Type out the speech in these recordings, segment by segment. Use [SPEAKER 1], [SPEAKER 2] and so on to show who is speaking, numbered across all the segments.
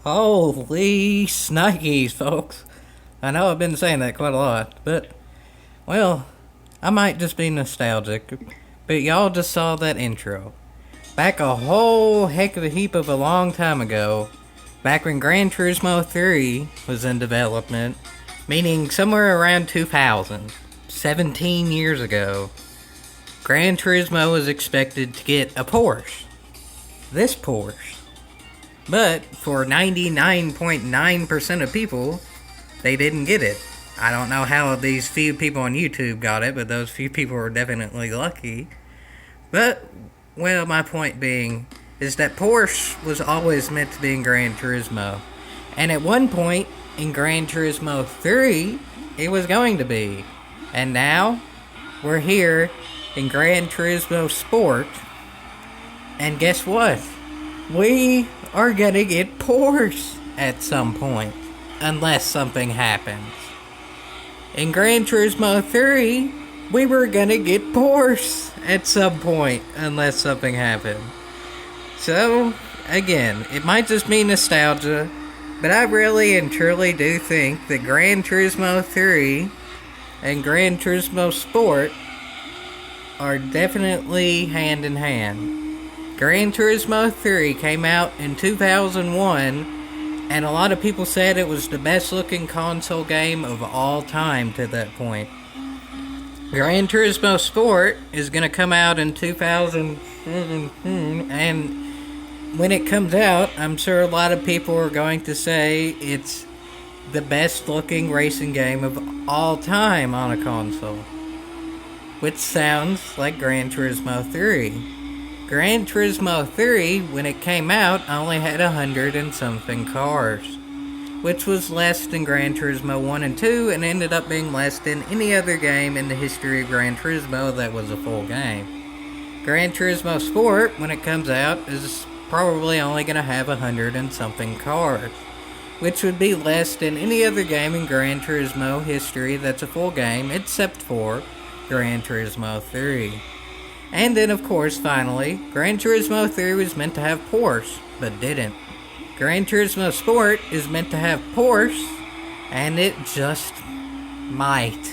[SPEAKER 1] Holy snikes, folks. I know I've been saying that quite a lot, but, well, I might just be nostalgic, but y'all just saw that intro. Back a whole heck of a heap of a long time ago, back when Gran Turismo 3 was in development, meaning somewhere around 2000, 17 years ago, Gran Turismo was expected to get a Porsche. This Porsche. But for 99.9% of people, they didn't get it. I don't know how these few people on YouTube got it, but those few people were definitely lucky. But, well, my point being is that Porsche was always meant to be in Gran Turismo. And at one point in Gran Turismo 3, it was going to be. And now, we're here in Gran Turismo Sport. And guess what? We are gonna get Porsche at some point, unless something happens. In Gran Turismo 3, we were gonna get Porsche at some point, unless something happened. So, again, it might just be nostalgia, but I really and truly do think that Gran Turismo 3 and Gran Turismo Sport are definitely hand in hand. Gran Turismo 3 came out in 2001, and a lot of people said it was the best looking console game of all time to that point. Gran Turismo Sport is going to come out in 2017, and when it comes out, I'm sure a lot of people are going to say it's the best looking racing game of all time on a console. Which sounds like Gran Turismo 3. Gran Turismo 3, when it came out, only had 100 and something cars, which was less than Gran Turismo 1 and 2, and ended up being less than any other game in the history of Gran Turismo that was a full game. Gran Turismo Sport, when it comes out, is probably only going to have 100 and something cars, which would be less than any other game in Gran Turismo history that's a full game, except for Gran Turismo 3. And then, of course, finally, Gran Turismo 3 was meant to have Porsche, but didn't. Gran Turismo Sport is meant to have Porsche, and it just might.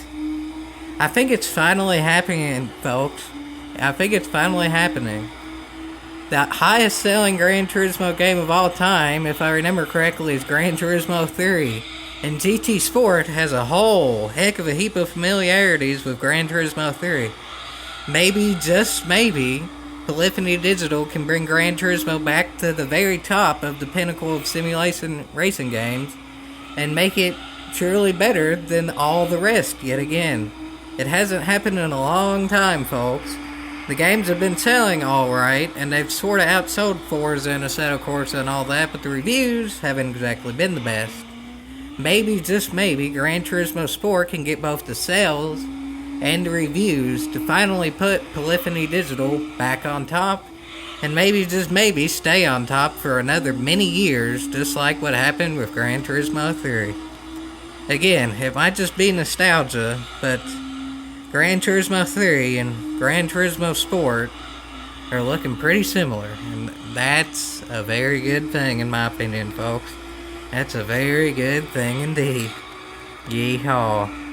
[SPEAKER 1] I think it's finally happening, folks. I think it's finally happening. The highest selling Gran Turismo game of all time, if I remember correctly, is Gran Turismo 3. And GT Sport has a whole heck of a heap of familiarities with Gran Turismo 3. Maybe, just maybe, Polyphony Digital can bring Gran Turismo back to the very top of the pinnacle of simulation racing games and make it truly better than all the rest yet again. It hasn't happened in a long time, folks. The games have been selling alright, and they've sort of outsold Forza and Assetto Corsa and all that, but the reviews haven't exactly been the best. Maybe, just maybe, Gran Turismo Sport can get both the sales and the reviews to finally put Polyphony Digital back on top, and maybe, just maybe, stay on top for another many years, just like what happened with Gran Turismo 3. Again, it might just be nostalgia, but Gran Turismo 3 and Gran Turismo Sport are looking pretty similar, and that's a very good thing in my opinion, folks. That's a very good thing indeed. Yeehaw.